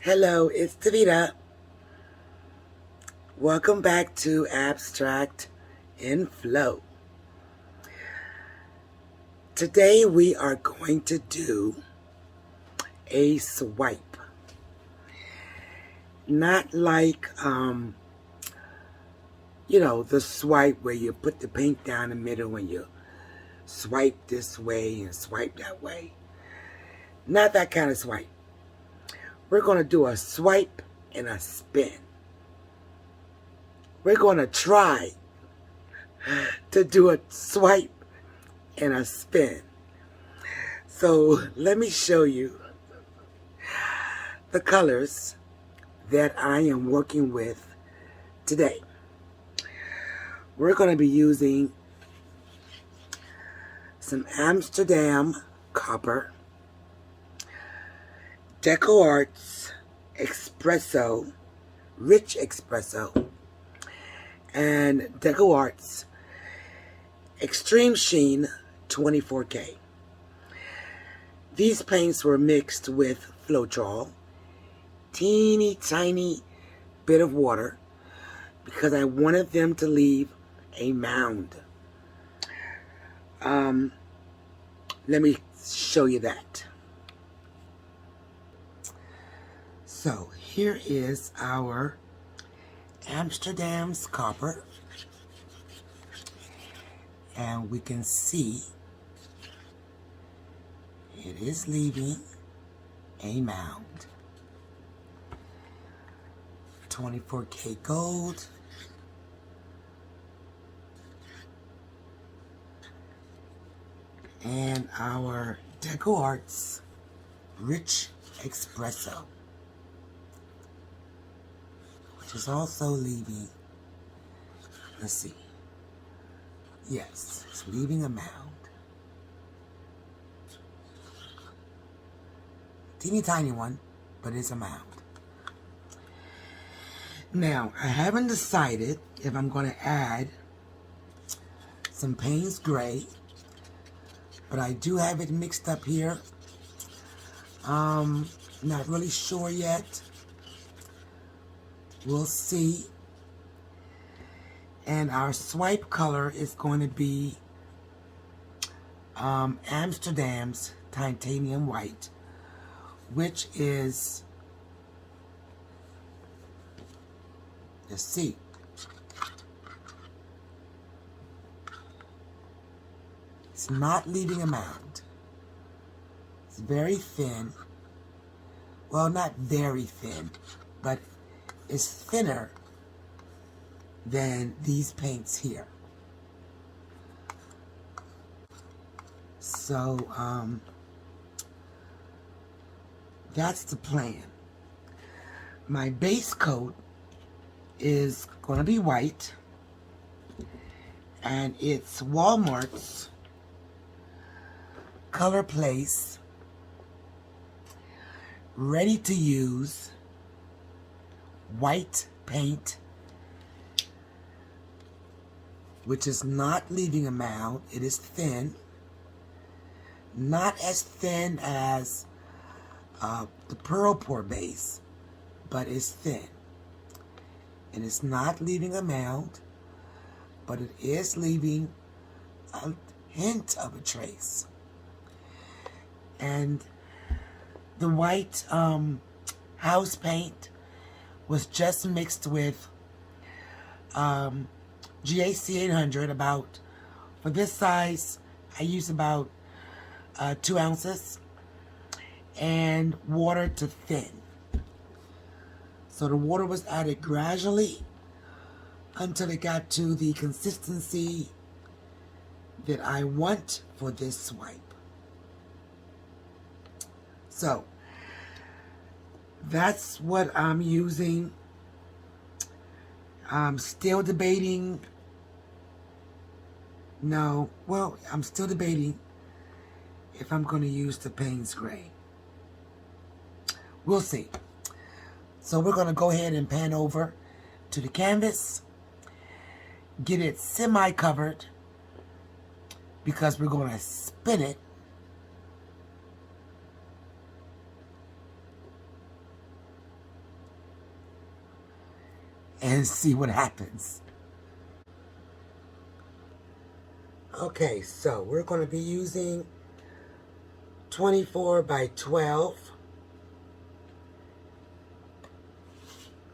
Hello, it's Davita. Welcome back to Abstract in Flow. Today we are going to do a swipe. Not like, the swipe where you put the paint down the middle and you swipe this way and swipe that way. Not that kind of swipe. We're going to do a swipe and a spin. We're going to try to do a swipe and a spin. So let me show you the colors that I am working with today. We're going to be using some Amsterdam Cooper, Deco Art's Expresso, Rich Expresso, and Deco Art's Extreme Sheen 24K. These paints were mixed with floetrol, teeny tiny bit of water, because I wanted them to leave a mound. Let me show you that. So here is our Amsterdam's Cooper, and we can see it is leaving a mound. 24K gold, and our Deco Art's Rich Expresso, which is also leaving, let's see, yes, it's leaving a mound. Teeny tiny one, but it's a mound. Now, I haven't decided if I'm going to add some Payne's Gray, but I do have it mixed up here. Not really sure yet. We'll see. And our swipe color is going to be Amsterdam's Titanium White, which is, let's see, it's not leaving a mound. It's very thin. Well, not very thin, but it's thinner than these paints here. So, that's the plan. My base coat is going to be white, and it's Walmart's Color Place ready to use white paint, which is not leaving a mound. It is thin, not as thin as the Pearl Pour base, but it's thin. And it's not leaving a mound, but it is leaving a hint of a trace. And the white house paint was just mixed with GAC 800. About, for this size, I use about 2 ounces, and water to thin. So the water was added gradually until it got to the consistency that I want for this swipe. So that's what I'm using. I'm still debating. No, well, I'm still debating if I'm going to use the Payne's Gray. We'll see. So we're going to go ahead and pan over to the canvas, get it semi-covered, because we're going to spin it and see what happens. Okay, so we're going to be using 24 by 12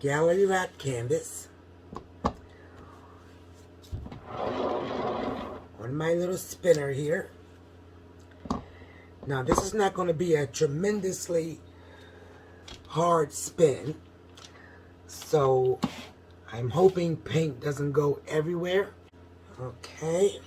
gallery wrap canvas on my little spinner here. Now this is not going to be a tremendously hard spin, so I'm hoping paint doesn't go everywhere. Okay.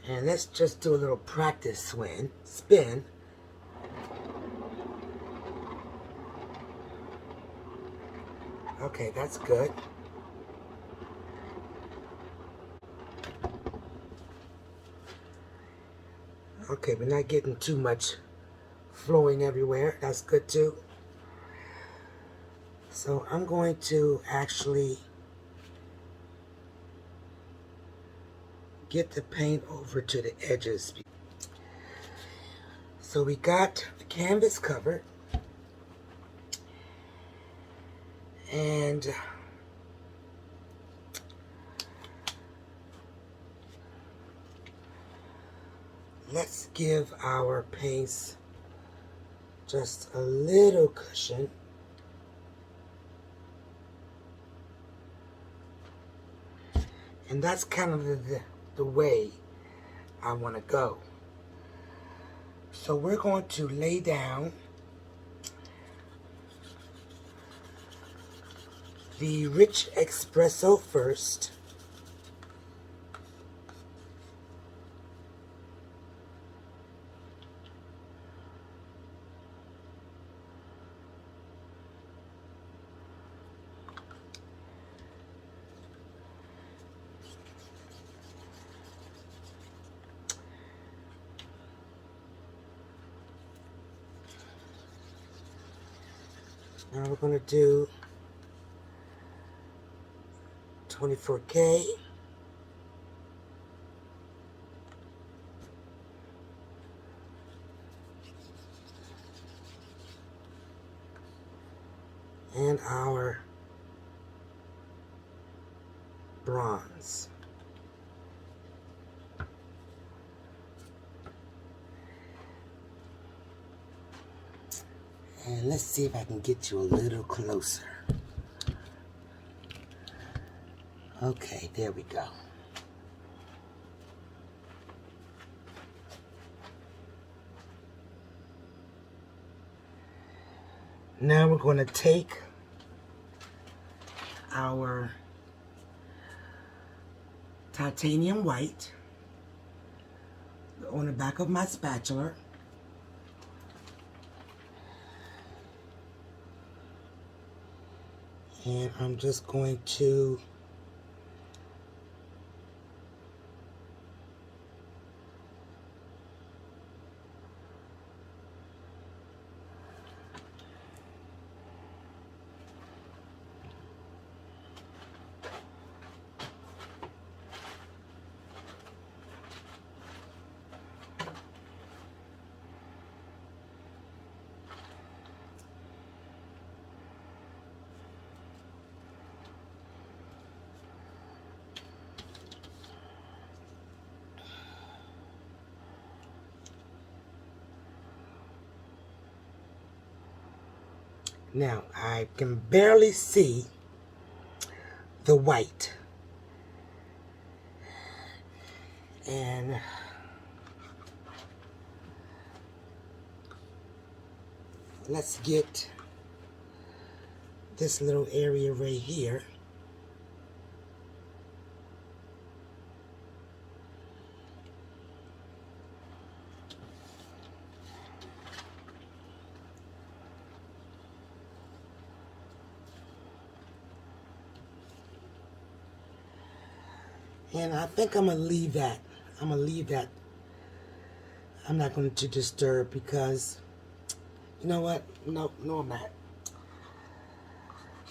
And let's just do a little practice spin. Okay, that's good. Okay, we're not getting too much flowing everywhere. That's good too. So I'm going to actually get the paint over to the edges. So we got the canvas covered, and let's give our paints just a little cushion. And that's kind of the way I want to go. So we're going to lay down the rich espresso first. Now we're going to do 24K. And our bronze. And let's see if I can get you a little closer. Okay, there we go. Now we're going to take our titanium white on the back of my spatula. And I'm just going to now I can barely see the white. And let's get this little area right here. And I think I'm going to leave that. I'm going to leave that. I'm not going to disturb because, you know what? No, I'm not.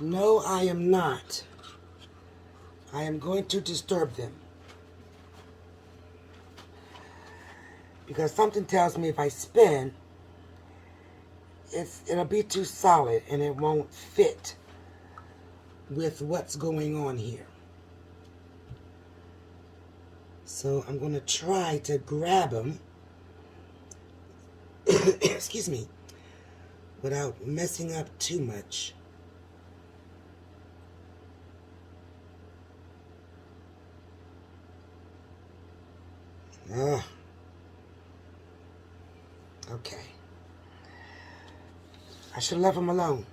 No, I am not. I am going to disturb them. Because something tells me if I spin, it'll be too solid and it won't fit with what's going on here. So I'm going to try to grab them, excuse me, without messing up too much. Okay. I should have left them alone.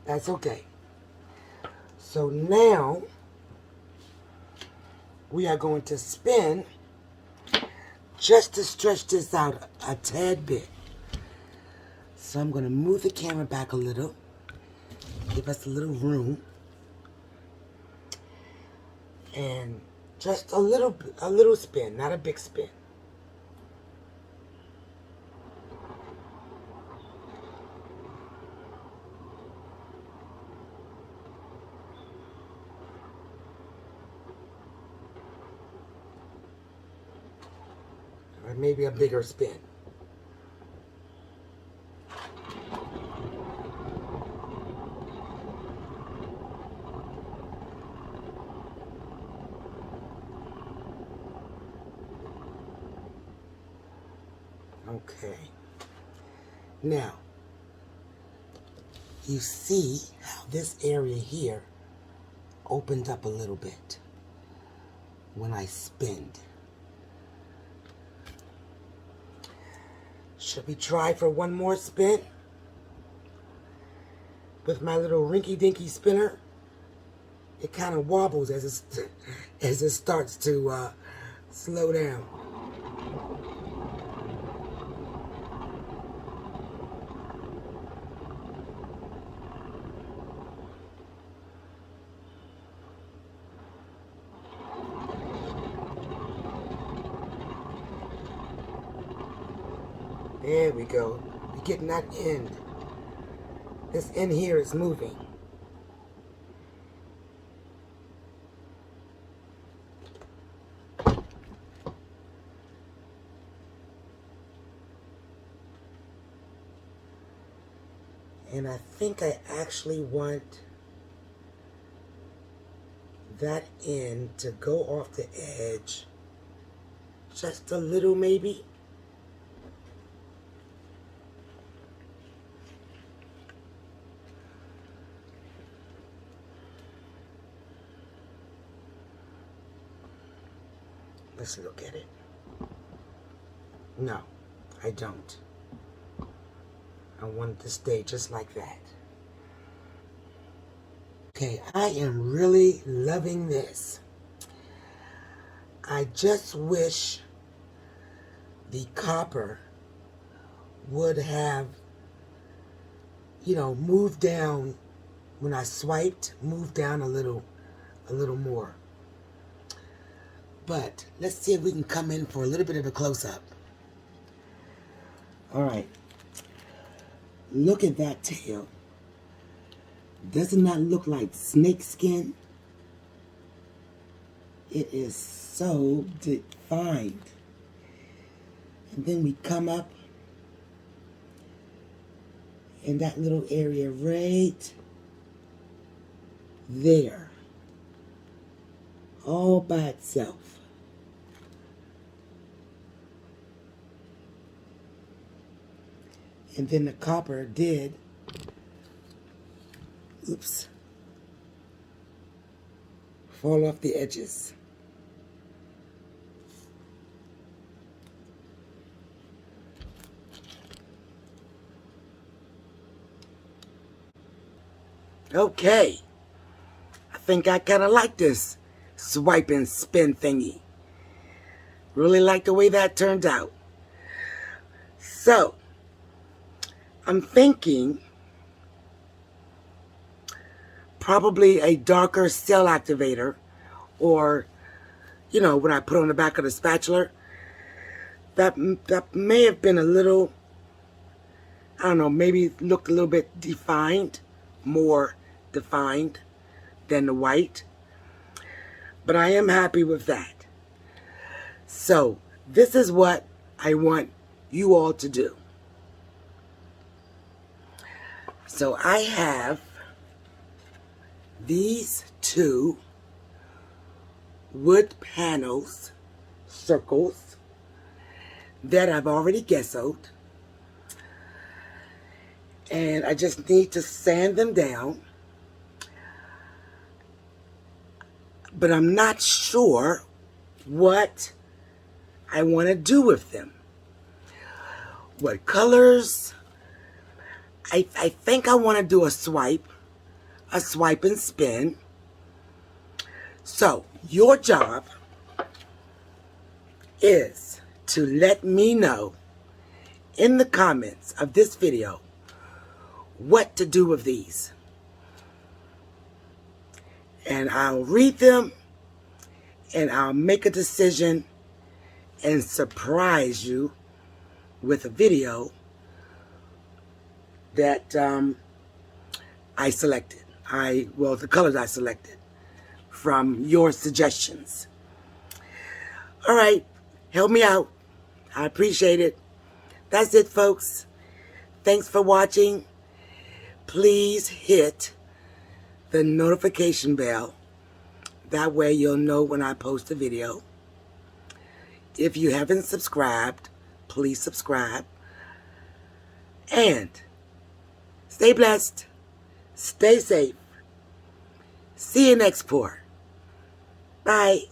That's okay. So now we are going to spin just to stretch this out a tad bit. So I'm going to move the camera back a little, give us a little room, and just a little spin, not a big spin. Or maybe a bigger spin. Okay. Now, you see how this area here opened up a little bit when I spinned. Should we try for one more spin with my little rinky-dinky spinner? It kind of wobbles as it starts to slow down. There we go. We're getting that end. This end here is moving. And I think I actually want that end to go off the edge just a little, maybe. Let's look at it. No, I don't. I want it to stay just like that. Okay, I am really loving this. I just wish the copper would have, moved down when I swiped, moved down a little more. But let's see if we can come in for a little bit of a close-up. All right. Look at that tail. Doesn't that look like snake skin? It is so defined. And then we come up in that little area right there. All by itself. And then the copper did, fall off the edges. Okay, I think I kind of like this swipe and spin thingy. Really like the way that turned out. So, I'm thinking probably a darker cell activator, or, when I put on the back of the spatula, that may have been a little, I don't know, maybe looked a little bit defined more defined than the white. But I am happy with that. So this is what I want you all to do. So I have these two wood panels, circles, that I've already gessoed. And I just need to sand them down. But I'm not sure what I want to do with them. What colors? I think I want to do a swipe and spin. So your job is to let me know in the comments of this video what to do with these. And I'll read them and I'll make a decision and surprise you with a video that I selected. Well, the colors I selected from your suggestions. All right, help me out. I appreciate it. That's it, folks. Thanks for watching. Please hit the notification bell. That way you'll know when I post a video. If you haven't subscribed, please subscribe. And stay blessed. Stay safe. See you next pour. Bye.